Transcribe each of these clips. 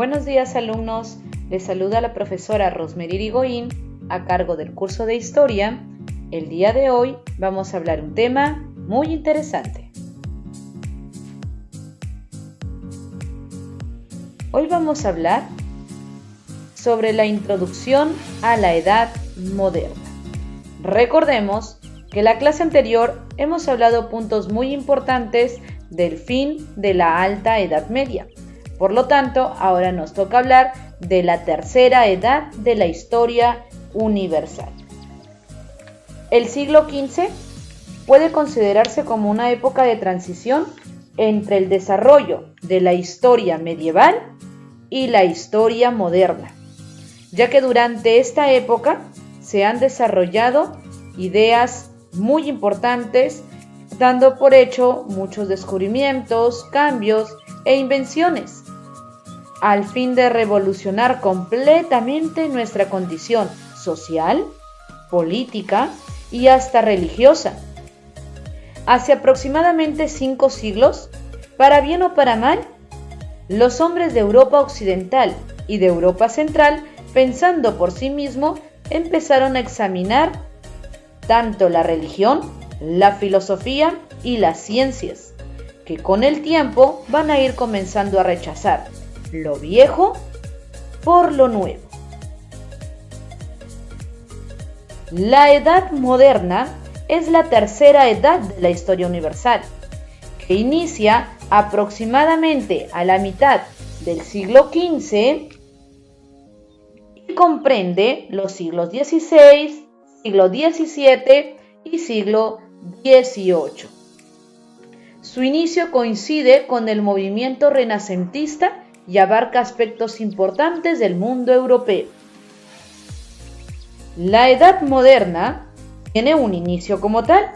Buenos días, alumnos. Les saluda la profesora Rosemary Irigoyen a cargo del curso de Historia. El día de hoy vamos a hablar un tema muy interesante. Hoy vamos a hablar sobre la introducción a la Edad Moderna. Recordemos que en la clase anterior hemos hablado puntos muy importantes del fin de la Alta Edad Media. Por lo tanto, ahora nos toca hablar de la tercera edad de la historia universal. El siglo XV puede considerarse como una época de transición entre el desarrollo de la historia medieval y la historia moderna, ya que durante esta época se han desarrollado ideas muy importantes, dando por hecho muchos descubrimientos, cambios e invenciones, al fin de revolucionar completamente nuestra condición social, política y hasta religiosa. Hace aproximadamente 5 siglos, para bien o para mal, los hombres de Europa Occidental y de Europa Central, pensando por sí mismos, empezaron a examinar tanto la religión, la filosofía y las ciencias, que con el tiempo van a ir comenzando a rechazar lo viejo por lo nuevo. La Edad Moderna es la tercera edad de la historia universal, que inicia aproximadamente a la mitad del siglo XV y comprende los siglos XVI, siglo XVII y siglo XVIII. Su inicio coincide con el movimiento renacentista y abarca aspectos importantes del mundo europeo. La Edad Moderna tiene un inicio como tal.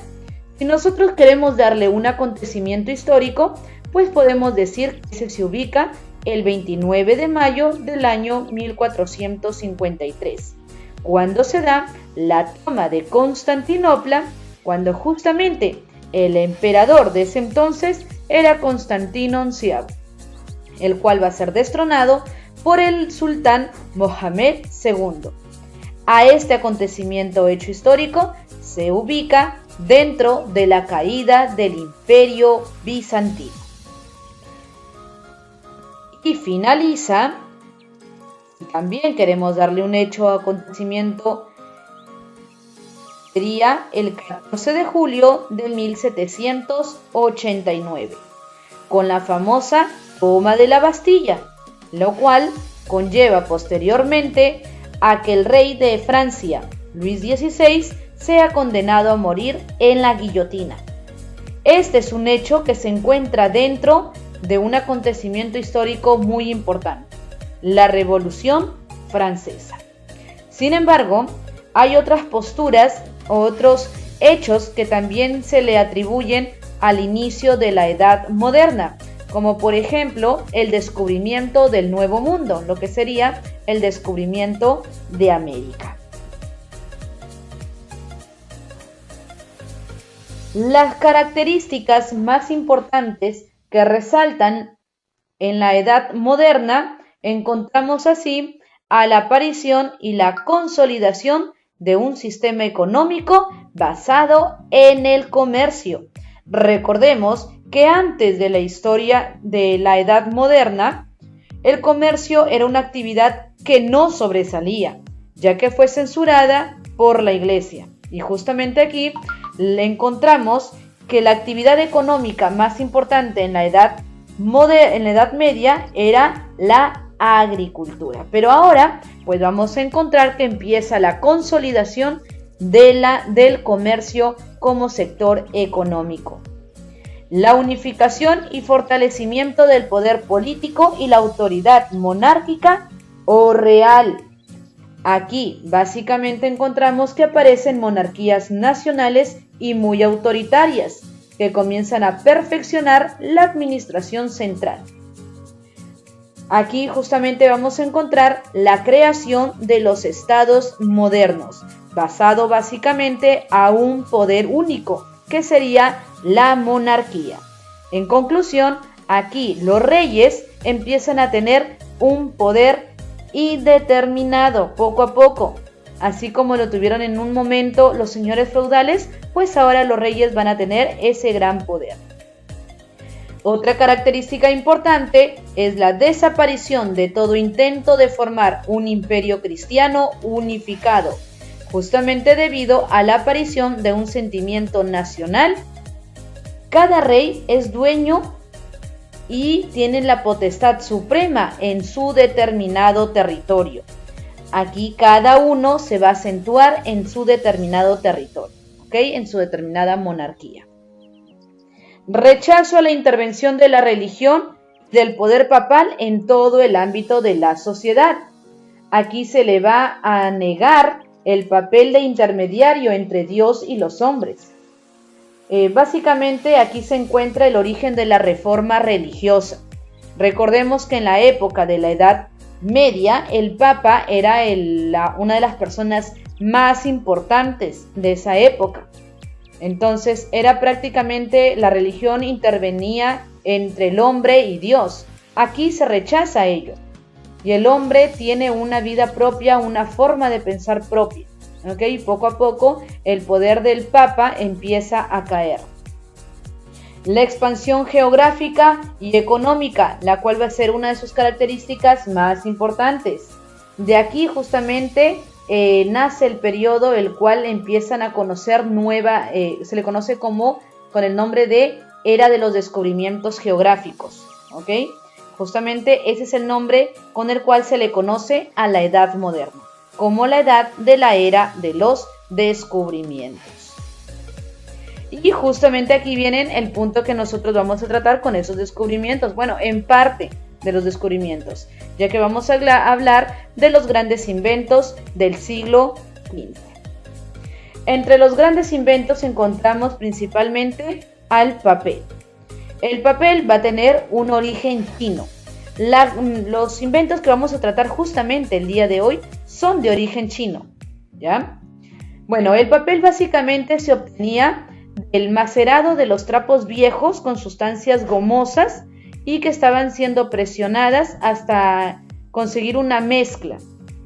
Si nosotros queremos darle un acontecimiento histórico, pues podemos decir que se ubica el 29 de mayo del año 1453, cuando se da la toma de Constantinopla, cuando justamente el emperador de ese entonces era Constantino XI, el cual va a ser destronado por el sultán Mohamed II. A este acontecimiento hecho histórico se ubica dentro de la caída del Imperio Bizantino. Y finaliza, si también queremos darle un hecho o acontecimiento, sería el 14 de julio de 1789, con la famosa toma de la Bastilla, lo cual conlleva posteriormente a que el rey de Francia, Luis XVI, sea condenado a morir en la guillotina. Este es un hecho que se encuentra dentro de un acontecimiento histórico muy importante, la Revolución Francesa. Sin embargo, hay otras posturas, otros hechos que también se le atribuyen al inicio de la Edad Moderna, como por ejemplo el descubrimiento del Nuevo Mundo, lo que sería el descubrimiento de América. Las características más importantes que resaltan en la Edad Moderna encontramos así a la aparición y la consolidación de un sistema económico basado en el comercio. Recordemos que antes de la historia de la Edad Moderna, el comercio era una actividad que no sobresalía, ya que fue censurada por la Iglesia. Y justamente aquí le encontramos que la actividad económica más importante en la Edad Media era la agricultura. Pero ahora, pues vamos a encontrar que empieza la consolidación del comercio como sector económico. La unificación y fortalecimiento del poder político y la autoridad monárquica o real. Aquí básicamente encontramos que aparecen monarquías nacionales y muy autoritarias, que comienzan a perfeccionar la administración central. Aquí justamente vamos a encontrar la creación de los estados modernos, basado básicamente a un poder único, que sería la monarquía. En conclusión, aquí los reyes empiezan a tener un poder indeterminado poco a poco. Así como lo tuvieron en un momento los señores feudales, pues ahora los reyes van a tener ese gran poder. Otra característica importante es la desaparición de todo intento de formar un imperio cristiano unificado, justamente debido a la aparición de un sentimiento nacional. Cada rey es dueño y tiene la potestad suprema en su determinado territorio. Aquí cada uno se va a acentuar en su determinado territorio, ¿ok? En su determinada monarquía. Rechazo a la intervención de la religión y del poder papal en todo el ámbito de la sociedad. Aquí se le va a negar el papel de intermediario entre Dios y los hombres. Básicamente aquí se encuentra el origen de la reforma religiosa. Recordemos que en la época de la Edad Media, el Papa era una de las personas más importantes de esa época. Entonces era prácticamente la religión intervenía entre el hombre y Dios. Aquí se rechaza ello. Y el hombre tiene una vida propia, una forma de pensar propia. ¿Okay? Poco a poco el poder del Papa empieza a caer. La expansión geográfica y económica, la cual va a ser una de sus características más importantes. De aquí justamente nace el periodo el cual empiezan a conocer se le conoce como con el nombre de Era de los Descubrimientos Geográficos. ¿Okay? Justamente ese es el nombre con el cual se le conoce a la Edad Moderna, como la edad de la era de los descubrimientos. Y justamente aquí viene el punto que nosotros vamos a tratar con esos descubrimientos. Bueno, en parte de los descubrimientos, ya que vamos a hablar de los grandes inventos del siglo XV. Entre los grandes inventos encontramos principalmente al papel. El papel va a tener un origen chino. Los inventos que vamos a tratar justamente el día de hoy son de origen chino, ¿ya? Bueno, el papel básicamente se obtenía del macerado de los trapos viejos con sustancias gomosas y que estaban siendo presionadas hasta conseguir una mezcla.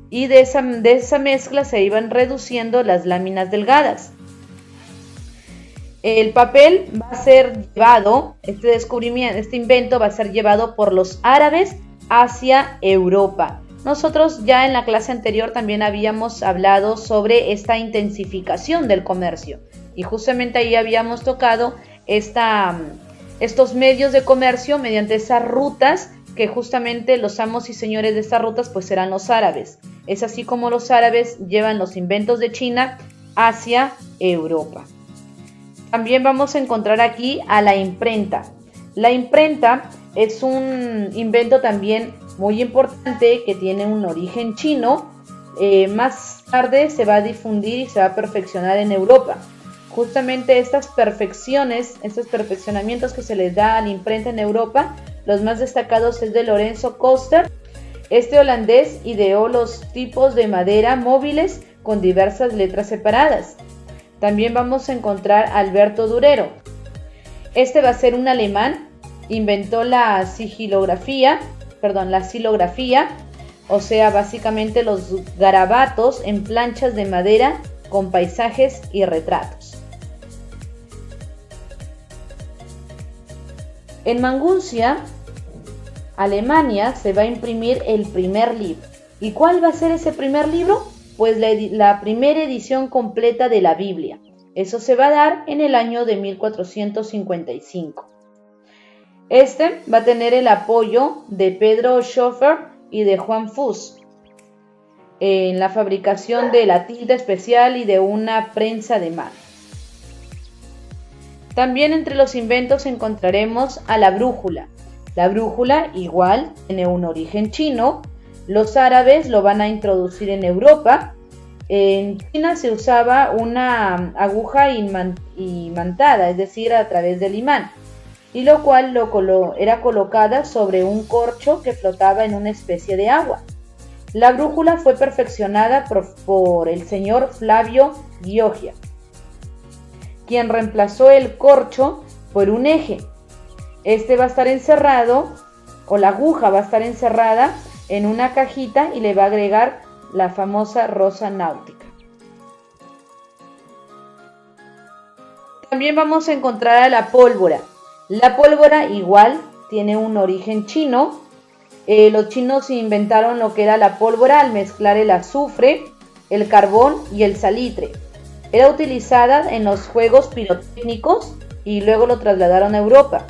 Y de esa mezcla se iban reduciendo las láminas delgadas. El papel va a ser llevado, este invento va a ser llevado por los árabes hacia Europa. Nosotros ya en la clase anterior también habíamos hablado sobre esta intensificación del comercio y justamente ahí habíamos tocado estos medios de comercio mediante esas rutas que justamente los amos y señores de estas rutas pues serán los árabes. Es así como los árabes llevan los inventos de China hacia Europa. También vamos a encontrar aquí a la imprenta. La imprenta es un invento también muy importante que tiene un origen chino. Más tarde se va a difundir y se va a perfeccionar en Europa. Justamente estos perfeccionamientos que se les da a la imprenta en Europa, los más destacados es de Lorenzo Koster. Este holandés ideó los tipos de madera móviles con diversas letras separadas. También vamos a encontrar a Alberto Durero. Este va a ser un alemán, inventó la silografía, o sea, básicamente los garabatos en planchas de madera con paisajes y retratos. En Maguncia, Alemania, se va a imprimir el primer libro. ¿Y cuál va a ser ese primer libro? Pues la primera edición completa de la Biblia. Eso se va a dar en el año de 1455. Este va a tener el apoyo de Pedro Schoeffer y de Juan Fuchs en la fabricación de la tinta especial y de una prensa de mano. También entre los inventos encontraremos a la brújula. La brújula igual tiene un origen chino. Los árabes lo van a introducir en Europa. En China se usaba una aguja imantada, es decir, a través del imán, y lo cual era colocada sobre un corcho que flotaba en una especie de agua. La brújula fue perfeccionada por el señor Flavio Gioia, quien reemplazó el corcho por un eje. Este va a estar encerrado, o la aguja va a estar encerrada en una cajita y le va a agregar la famosa rosa náutica. También vamos a encontrar a la pólvora. La pólvora igual tiene un origen chino. Los chinos inventaron lo que era la pólvora al mezclar el azufre, el carbón y el salitre. Era utilizada en los juegos pirotécnicos y luego lo trasladaron a Europa.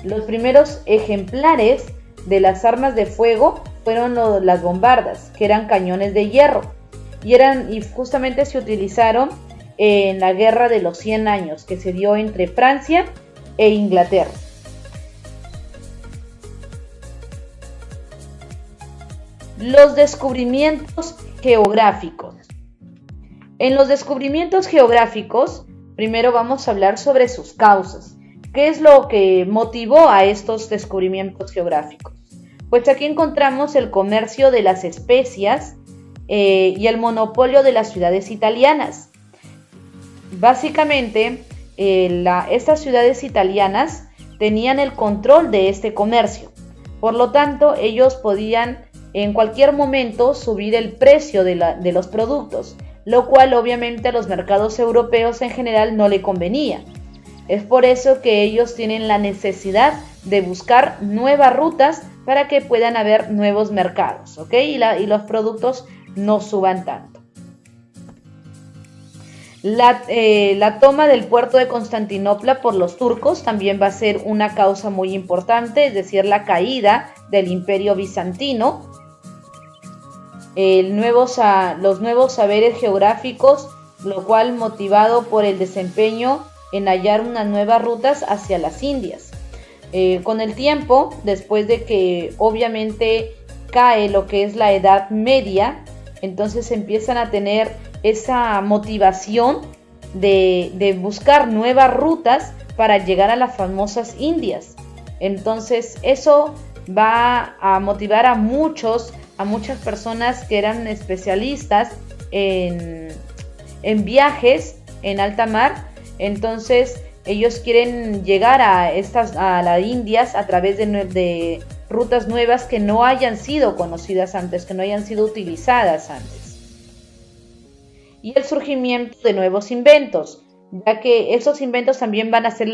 Los primeros ejemplares de las armas de fuego fueron las bombardas, que eran cañones de hierro, y justamente se utilizaron en la Guerra de los 100 años, que se dio entre Francia e Inglaterra. Los descubrimientos geográficos. En los descubrimientos geográficos, primero vamos a hablar sobre sus causas. ¿Qué es lo que motivó a estos descubrimientos geográficos? Pues aquí encontramos el comercio de las especias y el monopolio de las ciudades italianas. Básicamente, estas ciudades italianas tenían el control de este comercio. Por lo tanto, ellos podían en cualquier momento subir el precio de los productos, lo cual obviamente a los mercados europeos en general no le convenía. Es por eso que ellos tienen la necesidad de buscar nuevas rutas para que puedan haber nuevos mercados, ¿ok? Y los productos no suban tanto. La toma del puerto de Constantinopla por los turcos también va a ser una causa muy importante, es decir, la caída del Imperio Bizantino. Los nuevos saberes geográficos, lo cual motivado por el desempeño en hallar unas nuevas rutas hacia las Indias. Con el tiempo, después de que obviamente cae lo que es la Edad Media, entonces empiezan a tener esa motivación de buscar nuevas rutas para llegar a las famosas Indias. Entonces eso va a motivar a muchas personas que eran especialistas en viajes en alta mar. Entonces ellos quieren llegar a las Indias a través de rutas nuevas que no hayan sido conocidas antes, que no hayan sido utilizadas antes. Y el surgimiento de nuevos inventos, ya que esos inventos también van a ser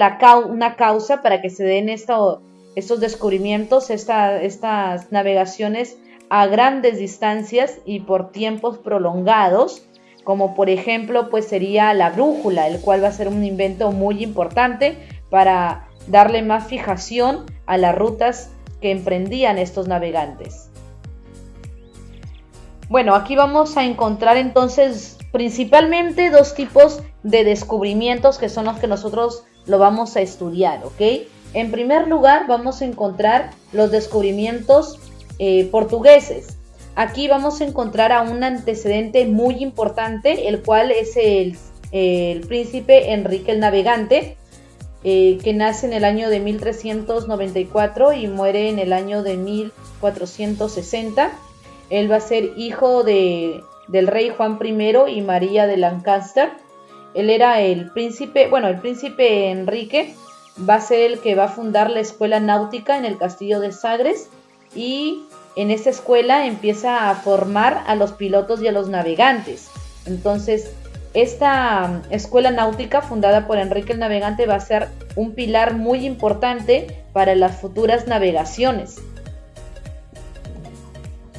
una causa para que se den estos descubrimientos, estas navegaciones a grandes distancias y por tiempos prolongados, como por ejemplo pues sería la brújula, el cual va a ser un invento muy importante para darle más fijación a las rutas que emprendían estos navegantes. Bueno, aquí vamos a encontrar entonces principalmente dos tipos de descubrimientos que son los que nosotros lo vamos a estudiar, ¿ok? En primer lugar vamos a encontrar los descubrimientos portugueses. Aquí vamos a encontrar a un antecedente muy importante, el cual es el príncipe Enrique el Navegante, que nace en el año de 1394 y muere en el año de 1460. Él va a ser hijo del rey Juan I y María de Lancaster. Él era el príncipe Enrique va a ser el que va a fundar la escuela náutica en el castillo de Sagres, y en esta escuela empieza a formar a los pilotos y a los navegantes. Entonces, esta escuela náutica fundada por Enrique el Navegante va a ser un pilar muy importante para las futuras navegaciones.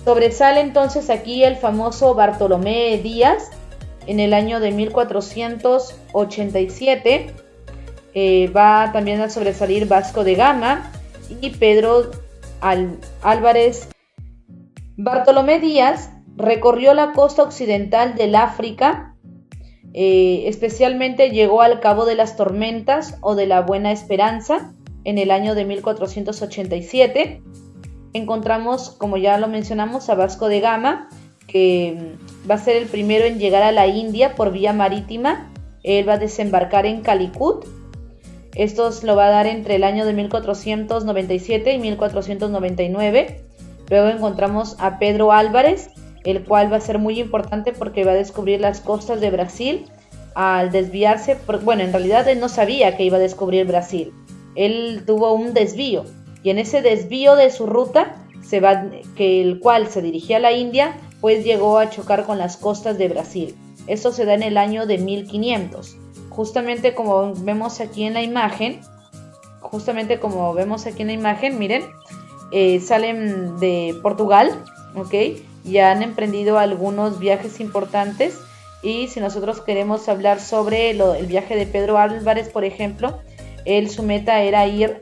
Sobresale entonces aquí el famoso Bartolomé Díaz en el año de 1487. Va también a sobresalir Vasco de Gama y Pedro Álvarez. Bartolomé Díaz recorrió la costa occidental del África, especialmente llegó al Cabo de las Tormentas o de la Buena Esperanza en el año de 1487. Encontramos, como ya lo mencionamos, a Vasco de Gama, que va a ser el primero en llegar a la India por vía marítima. Él va a desembarcar en Calicut. Esto lo va a dar entre el año de 1497 y 1499. Luego encontramos a Pedro Álvarez, el cual va a ser muy importante porque va a descubrir las costas de Brasil al desviarse. En realidad él no sabía que iba a descubrir Brasil. Él tuvo un desvío y en ese desvío de su ruta el cual se dirigía a la India, pues llegó a chocar con las costas de Brasil. Esto se da en el año de 1500. Justamente como vemos aquí en la imagen, miren, salen de Portugal, ¿ok? Y han emprendido algunos viajes importantes. Y si nosotros queremos hablar sobre el viaje de Pedro Álvarez, por ejemplo, su meta era ir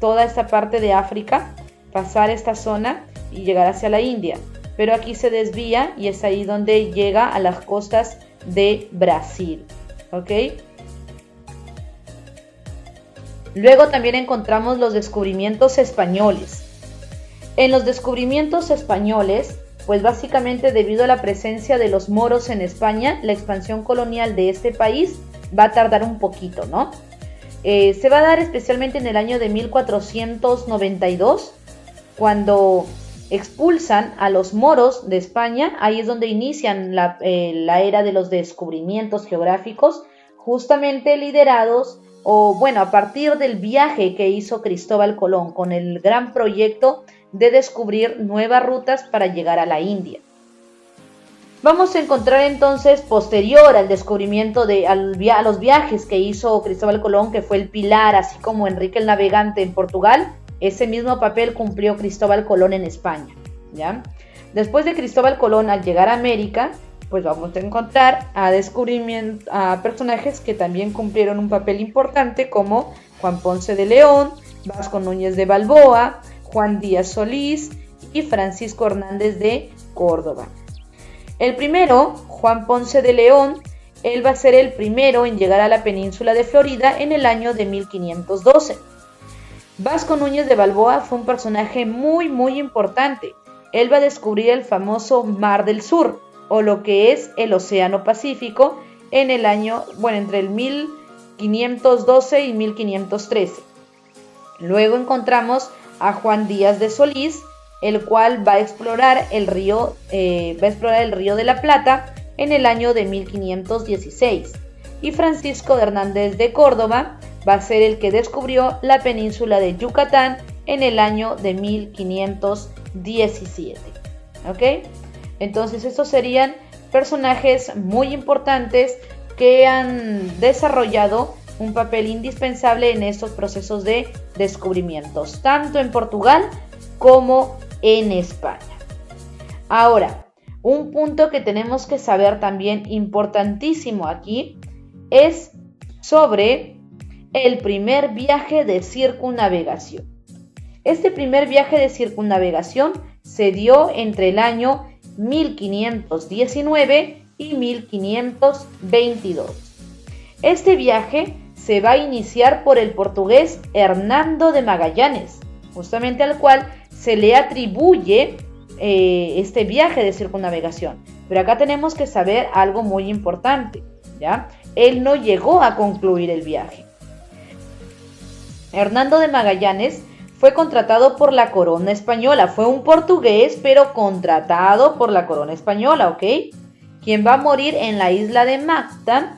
toda esta parte de África, pasar esta zona y llegar hacia la India. Pero aquí se desvía y es ahí donde llega a las costas de Brasil, ¿ok? Luego también encontramos los descubrimientos españoles. En los descubrimientos españoles, pues básicamente debido a la presencia de los moros en España, la expansión colonial de este país va a tardar un poquito, ¿no? Se va a dar especialmente en el año de 1492, cuando expulsan a los moros de España. Ahí es donde inician la era de los descubrimientos geográficos, justamente liderados, a partir del viaje que hizo Cristóbal Colón con el gran proyecto de descubrir nuevas rutas para llegar a la India. Vamos a encontrar entonces, posterior al descubrimiento a los viajes que hizo Cristóbal Colón, que fue el pilar, así como Enrique el Navegante en Portugal, ese mismo papel cumplió Cristóbal Colón en España, ¿ya? Después de Cristóbal Colón, al llegar a América, pues vamos a encontrar a personajes que también cumplieron un papel importante, como Juan Ponce de León, Vasco Núñez de Balboa, Juan Díaz Solís y Francisco Hernández de Córdoba. El primero, Juan Ponce de León, él va a ser el primero en llegar a la península de Florida en el año de 1512. Vasco Núñez de Balboa fue un personaje muy importante. Él va a descubrir el famoso Mar del Sur, o lo que es el Océano Pacífico, en el año, entre el 1512 y 1513. Luego encontramos a Juan Díaz de Solís, el cual va a explorar el río de la Plata en el año de 1516. Y Francisco Hernández de Córdoba va a ser el que descubrió la península de Yucatán en el año de 1517. ¿Ok? Entonces estos serían personajes muy importantes que han desarrollado un papel indispensable en estos procesos de descubrimientos, tanto en Portugal como en España. Ahora, un punto que tenemos que saber también importantísimo aquí es sobre el primer viaje de circunnavegación. Este primer viaje de circunnavegación se dio entre el año 1519 y 1522. Este viaje se va a iniciar por el portugués Hernando de Magallanes, justamente al cual se le atribuye este viaje de circunnavegación. Pero acá tenemos que saber algo muy importante, ¿ya? Él no llegó a concluir el viaje. Hernando de Magallanes fue contratado por la corona española. Fue un portugués, pero contratado por la corona española, ¿ok? Quien va a morir en la isla de Mactan,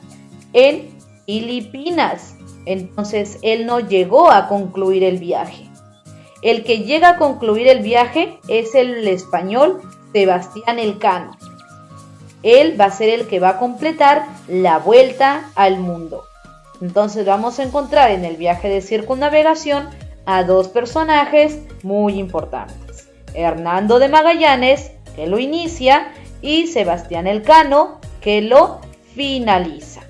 en Filipinas. Entonces, él no llegó a concluir el viaje. El que llega a concluir el viaje es el español Sebastián Elcano. Él va a ser el que va a completar la vuelta al mundo. Entonces vamos a encontrar en el viaje de circunnavegación a dos personajes muy importantes. Hernando de Magallanes, que lo inicia, y Sebastián Elcano, que lo finaliza.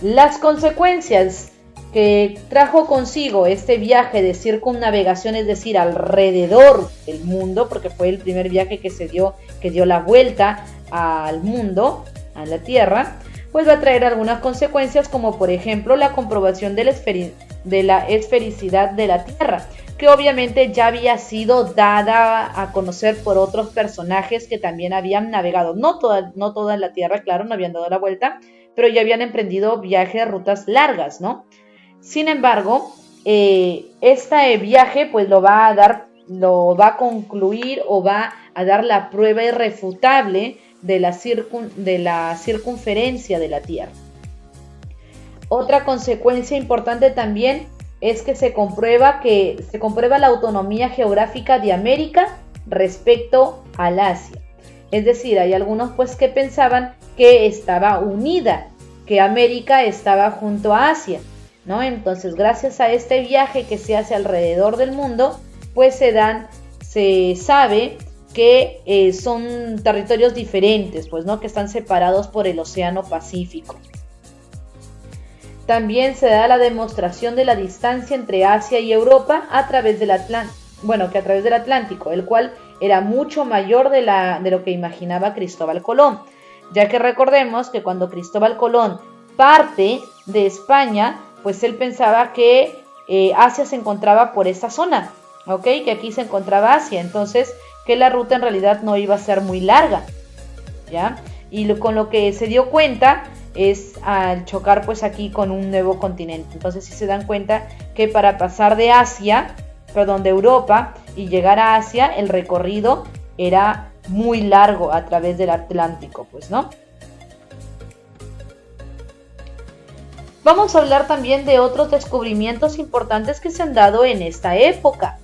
Las consecuencias que trajo consigo este viaje de circunnavegación, es decir, alrededor del mundo, porque fue el primer viaje que dio la vuelta al mundo, a la Tierra, pues va a traer algunas consecuencias, como por ejemplo la comprobación de la esfericidad de la Tierra, que obviamente ya había sido dada a conocer por otros personajes que también habían navegado, no toda la Tierra, claro, no habían dado la vuelta, pero ya habían emprendido viajes, rutas largas, ¿no? Sin embargo, este viaje pues lo va a concluir, o va a dar la prueba irrefutable de la circunferencia de la Tierra. Otra consecuencia importante también es que se comprueba la autonomía geográfica de América respecto al Asia. Es decir, hay algunos pues que pensaban que estaba unida, que América estaba junto a Asia, ¿no? Entonces, gracias a este viaje que se hace alrededor del mundo, pues se sabe que son territorios diferentes, pues, ¿no? Que están separados por el Océano Pacífico. También se da la demostración de la distancia entre Asia y Europa a través del Atlántico, el cual era mucho mayor de lo que imaginaba Cristóbal Colón, ya que recordemos que cuando Cristóbal Colón parte de España, pues él pensaba que Asia se encontraba por esta zona, ¿ok? Que aquí se encontraba Asia, entonces que la ruta en realidad no iba a ser muy larga, ¿ya? Y con lo que se dio cuenta es al chocar pues aquí con un nuevo continente. Entonces sí se dan cuenta que para pasar de Europa y llegar a Asia, el recorrido era muy largo a través del Atlántico, pues, ¿no? Vamos a hablar también de otros descubrimientos importantes que se han dado en esta época,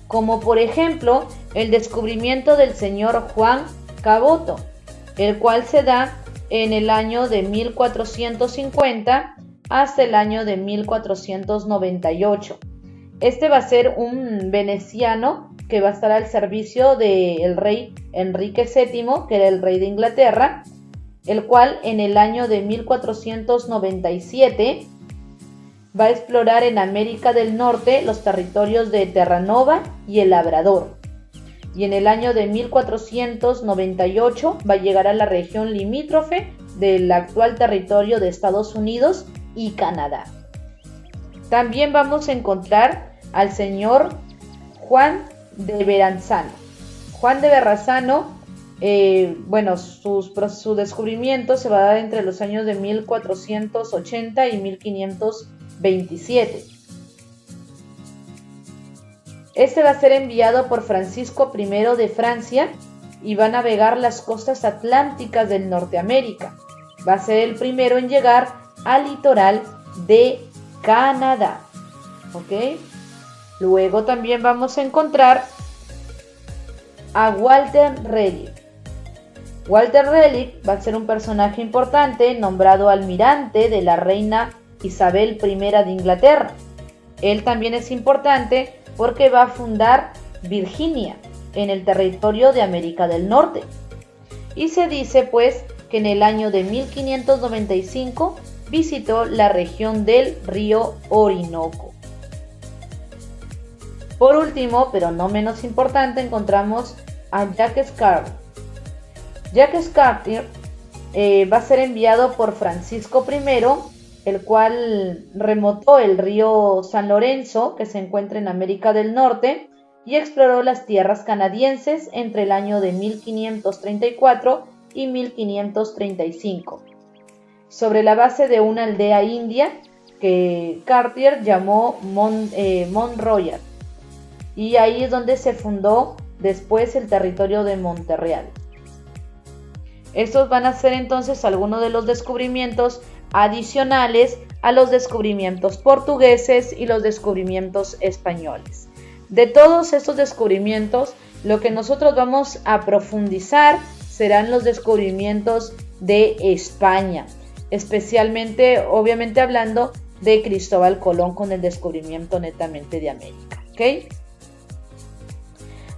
como por ejemplo el descubrimiento del señor Juan Caboto, el cual se da en el año de 1450 hasta el año de 1498. Este va a ser un veneciano que va a estar al servicio del rey Enrique VII, que era el rey de Inglaterra, el cual en el año de 1497 va a explorar en América del Norte los territorios de Terranova y el Labrador. Y en el año de 1498 va a llegar a la región limítrofe del actual territorio de Estados Unidos y Canadá. También vamos a encontrar al señor Juan de Verrazano. Juan de Verrazano, su descubrimiento se va a dar entre los años de 1480 y 1527. Este va a ser enviado por Francisco I de Francia y va a navegar las costas atlánticas del Norteamérica. Va a ser el primero en llegar al litoral de Canadá. ¿Ok? Luego también vamos a encontrar a Walter Raleigh. Walter Raleigh va a ser un personaje importante, nombrado almirante de la reina Isabel I de Inglaterra. Él también es importante porque va a fundar Virginia en el territorio de América del Norte. Y se dice pues que en el año de 1595 visitó la región del río Orinoco. Por último, pero no menos importante, encontramos a Jacques Cartier. Jacques Cartier va a ser enviado por Francisco I, el cual remotó el río San Lorenzo, que se encuentra en América del Norte, y exploró las tierras canadienses entre el año de 1534 y 1535, sobre la base de una aldea india que Cartier llamó Mont Royal, y ahí es donde se fundó después el territorio de Montreal. Estos van a ser entonces algunos de los descubrimientos adicionales a los descubrimientos portugueses y los descubrimientos españoles. De todos estos descubrimientos, lo que nosotros vamos a profundizar serán los descubrimientos de España, especialmente, obviamente hablando de Cristóbal Colón con el descubrimiento netamente de América, ¿ok?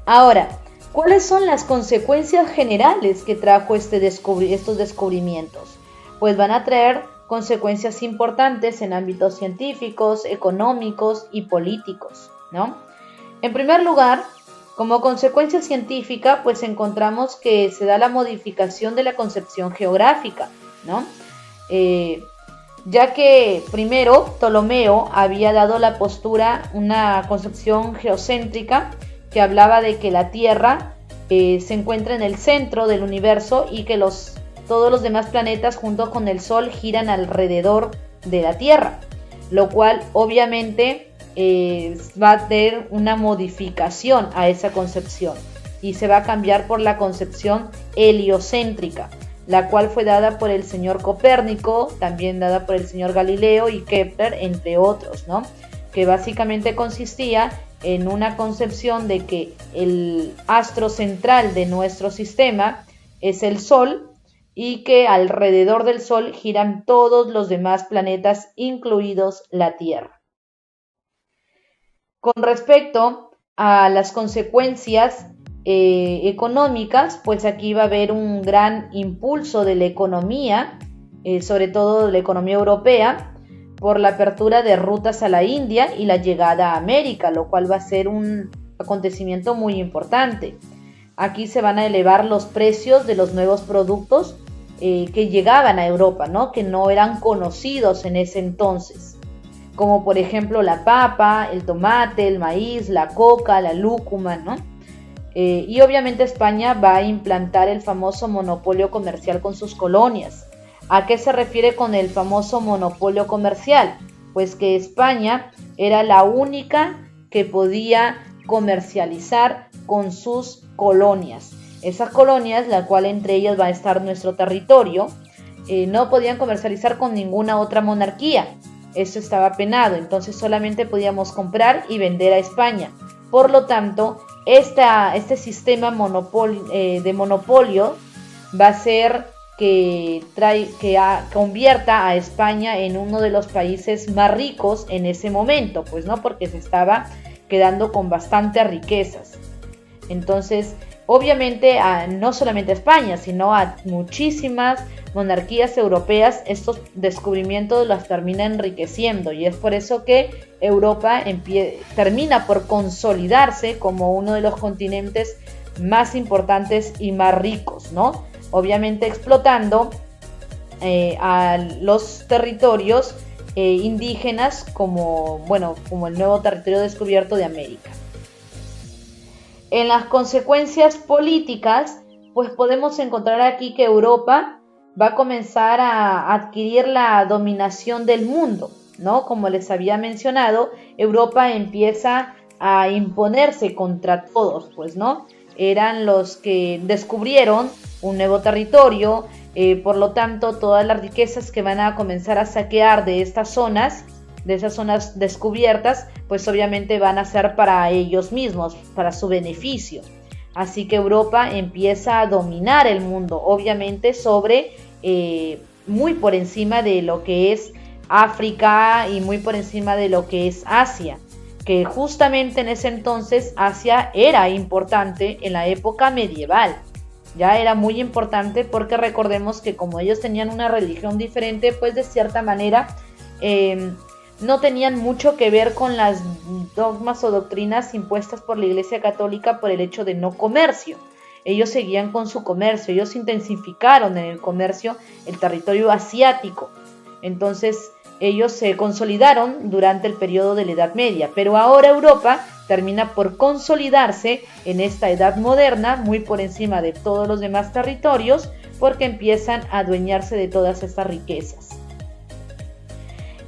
Ahora, ¿cuáles son las consecuencias generales que trajo estos descubrimientos? Pues van a traer consecuencias importantes en ámbitos científicos, económicos y políticos, ¿no? En primer lugar, como consecuencia científica, pues encontramos que se da la modificación de la concepción geográfica, ¿no? Ya que primero Ptolomeo había dado la postura, una concepción geocéntrica, que hablaba de que la Tierra se encuentra en el centro del universo y que todos los demás planetas junto con el Sol giran alrededor de la Tierra, lo cual obviamente va a tener una modificación a esa concepción y se va a cambiar por la concepción heliocéntrica, la cual fue dada por el señor Copérnico, también dada por el señor Galileo y Kepler, entre otros, ¿no? que básicamente consistía en una concepción de que el astro central de nuestro sistema es el Sol y que alrededor del Sol giran todos los demás planetas, incluidos la Tierra. Con respecto a las consecuencias económicas, pues aquí va a haber un gran impulso de la economía, sobre todo de la economía europea, por la apertura de rutas a la India y la llegada a América, lo cual va a ser un acontecimiento muy importante. Aquí se van a elevar los precios de los nuevos productos que llegaban a Europa, ¿no? Que no eran conocidos en ese entonces, como por ejemplo la papa, el tomate, el maíz, la coca, la lúcuma, ¿no? Y obviamente España va a implantar el famoso monopolio comercial con sus colonias. ¿A qué se refiere con el famoso monopolio comercial? Pues que España era la única que podía comercializar con sus colonias. Esas colonias, la cual entre ellas va a estar nuestro territorio, no podían comercializar con ninguna otra monarquía. Eso estaba penado, entonces solamente podíamos comprar y vender a España. Por lo tanto, este sistema de monopolio va a ser que convierta a España en uno de los países más ricos en ese momento, pues no, porque se estaba quedando con bastantes riquezas. Entonces, obviamente, no solamente a España, sino a muchísimas monarquías europeas, estos descubrimientos las termina enriqueciendo, y es por eso que Europa termina por consolidarse como uno de los continentes más importantes y más ricos, ¿no? Obviamente explotando a los territorios indígenas como el nuevo territorio descubierto de América. En las consecuencias políticas, pues podemos encontrar aquí que Europa va a comenzar a adquirir la dominación del mundo, ¿no? Como les había mencionado, Europa empieza a imponerse contra todos, pues, ¿no? Eran los que descubrieron un nuevo territorio, por lo tanto, todas las riquezas que van a comenzar a saquear de esas zonas descubiertas, pues obviamente van a ser para ellos mismos, para su beneficio. Así que Europa empieza a dominar el mundo, obviamente muy por encima de lo que es África y muy por encima de lo que es Asia, que justamente en ese entonces Asia era importante en la época medieval. Ya era muy importante porque recordemos que como ellos tenían una religión diferente, pues de cierta manera no tenían mucho que ver con las dogmas o doctrinas impuestas por la Iglesia Católica por el hecho de no comercio. Ellos seguían con su comercio, ellos intensificaron en el comercio el territorio asiático. Entonces ellos se consolidaron durante el periodo de la Edad Media, pero ahora Europa termina por consolidarse en esta edad moderna, muy por encima de todos los demás territorios, porque empiezan a adueñarse de todas estas riquezas.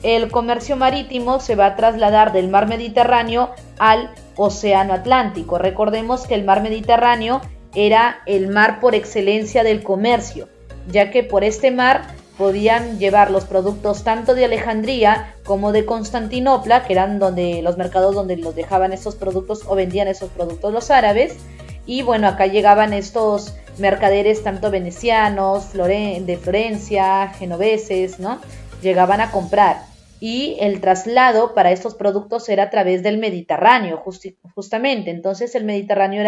El comercio marítimo se va a trasladar del mar Mediterráneo al océano Atlántico. Recordemos que el mar Mediterráneo era el mar por excelencia del comercio, ya que por este mar podían llevar los productos tanto de Alejandría como de Constantinopla, que eran los mercados donde los dejaban esos productos o vendían esos productos los árabes. Y bueno, acá llegaban estos mercaderes tanto venecianos, de Florencia, genoveses, ¿no? Llegaban a comprar. Y el traslado para estos productos era a través del Mediterráneo, justamente. Entonces el Mediterráneo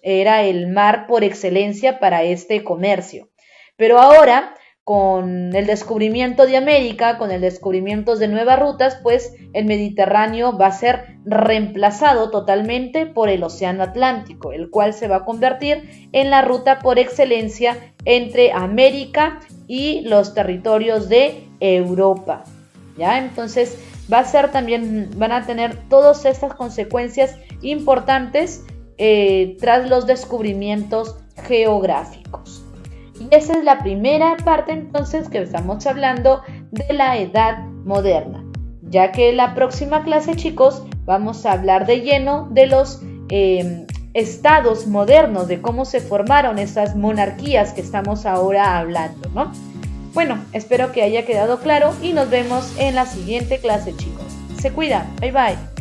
era el mar por excelencia para este comercio. Pero ahora, con el descubrimiento de América, con el descubrimiento de nuevas rutas, pues el Mediterráneo va a ser reemplazado totalmente por el Océano Atlántico, el cual se va a convertir en la ruta por excelencia entre América y los territorios de Europa. ¿Ya? Entonces van a tener todas estas consecuencias importantes tras los descubrimientos geográficos. Y esa es la primera parte entonces que estamos hablando de la Edad Moderna, ya que en la próxima clase, chicos, vamos a hablar de lleno de los estados modernos, de cómo se formaron esas monarquías que estamos ahora hablando, ¿no? Bueno, espero que haya quedado claro y nos vemos en la siguiente clase, chicos. Se cuida. Bye bye.